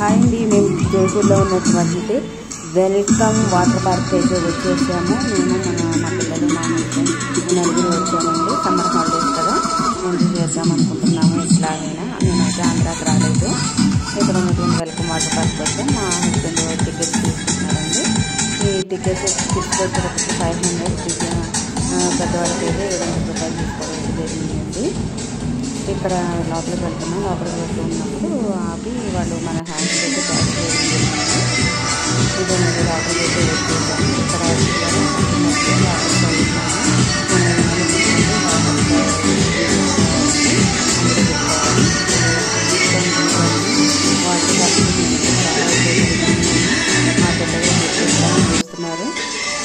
Hi అండి, మేము జైపూర్లో ఉన్నటువంటి వెల్కమ్ వాటర్ పార్క్ అయితే వచ్చేసాము. మేము మా పిల్లలు మా హస్బెండ్ నలుగురు వచ్చామండి. సమ్మర్ హాలిడేస్ కదా, ఎంజాయ్ చేద్దాం అనుకుంటున్నాము. ఎట్లాగైనా మేమైతే ఆంధ్రాకి రాలేదు. ఇక్కడ ఉన్నటువంటి వెల్కమ్ వాటర్ పార్క్ వచ్చాం. మా హస్బెండ్ టికెట్స్ తీసుకుంటున్నారండి. ఈ టికెట్ టికెట్ వచ్చేటప్పటికి 500, పెద్దవాళ్ళకి అయితే 700 రూపాయలు తీసుకోవడం జరిగిందండి. ఇక్కడ లోపలికి వెళ్తున్నాం. లోపలికి వెళ్తూ ఉన్నప్పుడు ఆపి వాళ్ళు మన హ్యాండ్స్ అయితే క్యాష్ చేయడం జరిగింది. ఇదేనండి లోపలికి అయితే వచ్చేసాము. ఇక్కడ మా పిల్లలు చూస్తున్నారు.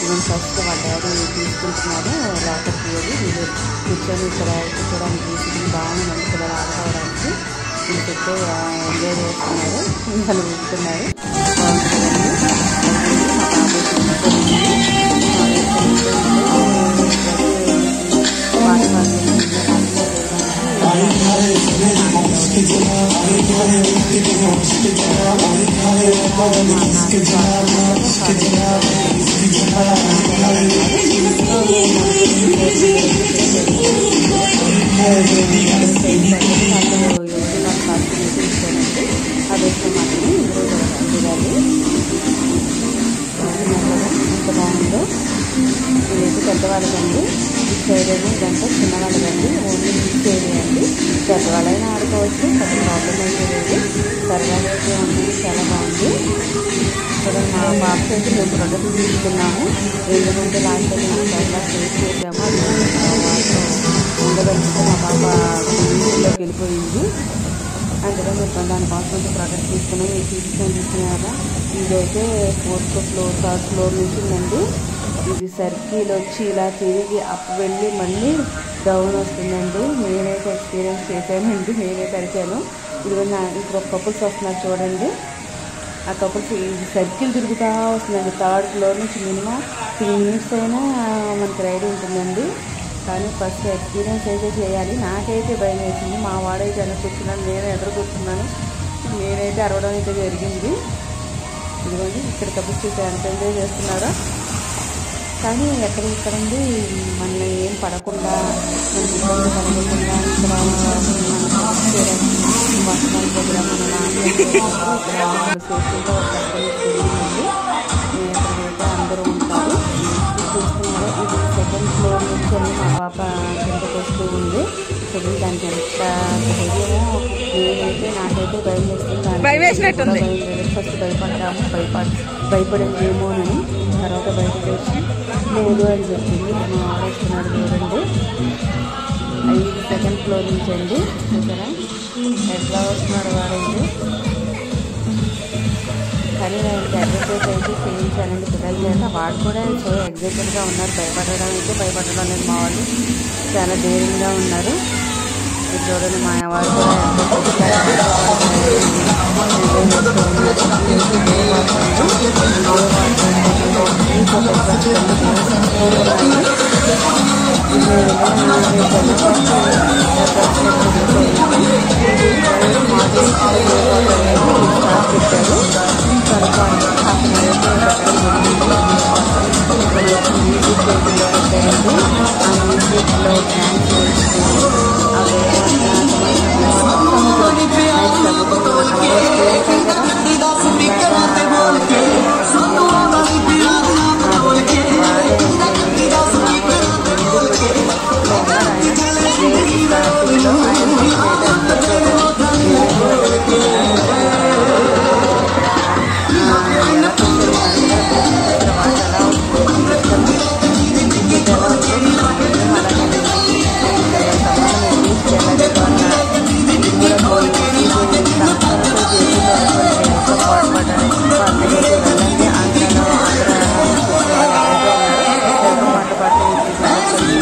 ఈవెన్ ఫస్ట్ వాళ్ళ డాడీ తీసుకుంటున్నారు లోపలికి వెళ్ళి. వీళ్ళు కూర్చొని ఇక్కడ కూర్చోడానికి తీసుకుని బాగుందండి. పిల్లలు ఆడుకోవడానికి వీళ్ళకైతే ఎంజాయ్ చేస్తున్నారు, వాళ్ళు కూర్చున్నారు. అదేస్తే మాత్రమే చూడాలి ఎంత బాగుందో. ఇదైతే పెద్దవాళ్ళకండి. ఈ సైడ్ ఏమో ఇదంతా చిన్నవాళ్ళకండి. ఓన్లీ ఈ ఏరియా అండి. పెద్దవాళ్ళైనా ఆడుకోవచ్చు, పెద్ద ప్రాబ్లం అయితే లేదు. సరదాగా అయితే ఉంది, చాలా బాగుంది. ఇక్కడ మా బాబుకి అయితే మేము ప్రొడక్ట్ తీసుకున్నాము. ఎందుకంటే లాస్ట్ టైం మనం చాలా ఫేస్ చేసాము. అది ఉండగలిగితే మా పాప ఇంట్లోకి వెళ్ళిపోయింది. అందుకని చెప్పండి దానికోసం ప్రొడక్ట్ తీసుకున్నాం. మీరు తీసుకున్నారా? ఇదైతే 4th ఫ్లోర్ 3rd ఫ్లోర్ నుంచి ఉందండి. ఇది సర్కిల్ వచ్చి ఇలా తిరిగి అప్ వెళ్ళి మళ్ళీ డౌన్ వస్తుందండి. నేనైతే ఎక్స్పీరియన్స్ చేశానండి, నేనైతే అడిగాను. ఇదిగో ఇప్పుడు ఒక కపుల్స్ వస్తున్నారు చూడండి. ఆ కపుల్స్ సర్కిల్ తిరుగుతూ వస్తుందండి. 3rd ఫ్లోర్ నుంచి మినిమం 3 minutes అయినా మనకి రైడ్ ఉంటుందండి. కానీ ఫస్ట్ ఎక్స్పీరియన్స్ అయితే చేయాలి. నాకైతే భయం వేసింది. మా వాడైతే వెనక కూర్చున్నాను, నేను ఎదురు కూర్చున్నాను. నేనైతే అరవడం అయితే జరిగింది. ఇదిగోండి ఇక్కడ కపుల్స్ చూసి ఎంత ఎంజాయ్ చేస్తున్నారో. కానీ ఎక్కడండి మనల్ని ఏం పడకుండా, మనకి ఇబ్బంది కలగకుండా ఇక్కడ వర్షాలు దగ్గర మన సేఫ్టీగా జరిగిందండి. ఇక్కడైతే అందరూ ఉంటారు. చూస్తున్నారు. ఇది 2nd ఫ్లోర్ నుంచి అని మా పాప కిందకు వస్తూ ఉంది. తెలియదు దానికి ఎంత ధైర్యమో. నేనైతే నాకైతే భయం వేస్తుంది. ఫస్ట్ భయపడిందేమోనని తర్వాత బయటకు వచ్చి లేదు అని చెప్పింది. మా ఆడేస్తున్నాడు చూడండి. 2nd ఫ్లోర్ నుంచి అండి. చూసారా ఎట్లా వస్తున్నాడు వాడైతే. కానీ నేను అడ్వెంచర్స్ అయితే చేయించానండి పిల్లల చేత. వాడు కూడా సో ఎగ్జైటెడ్గా ఉన్నారు. భయపడడం లేదు. మా వాళ్ళు చాలా ధైర్యంగా ఉన్నారు. ఇది చూడండి మా వాడు కూడా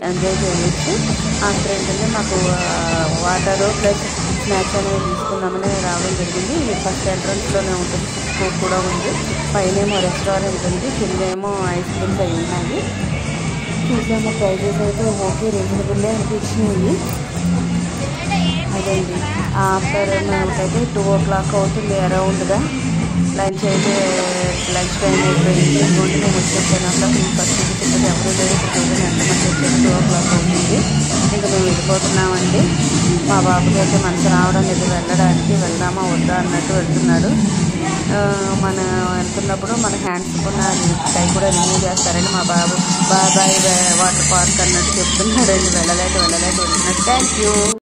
ఎంజాయ్ చేయవచ్చు. ఆఫ్టర్ ఏంటంటే మాకు వాటరు ప్లస్ స్నాక్స్ అనేవి తీసుకుందామని రావడం జరిగింది. ఇది ఫస్ట్ ఎంట్రన్స్లోనే ఉంటుంది. ఫుడ్ కూడా ఉంది. పైనేమో రెస్టారెంట్ ఉంది, కిందేమో ఐస్ క్రీమ్స్ అవి ఉన్నాయి. చూసాము. ప్రైజెస్ అయితే ఓకే, రీజనబుల్లే అనిపించినాయి. లేదండి. ఆఫ్టర్ మనకైతే 2 o'clock అవుతుంది అరౌండ్గా. లంచ్ అయితే లంచ్ టైం అయిపోయింది. ఇదిగోండి నేను వచ్చేసాను. అక్కడ ఫస్ట్ చెప్పేది ఎవరు లేదు. ఇప్పుడు చూడండి ఎంతమంది వచ్చారు. 2 o'clock అవుతుంది. ఇంకా మేము వెళ్ళిపోతున్నామండి. మా బాబుకి అయితే మనసు రావడం లేదు వెళ్ళడానికి. వెళ్దామా వద్దా అన్నట్టు వెళ్తున్నాడు. మనం వెళ్తున్నప్పుడు మన హ్యాండ్స్ ఉన్న కై కూడా రిమూవ్ చేస్తారని మా బాబు బాయ్ బాయ్ వాటర్ పార్క్ అన్నట్టు చెప్తున్నాడండి. వెళ్ళలేక వెళ్తున్నాడు. Thank you.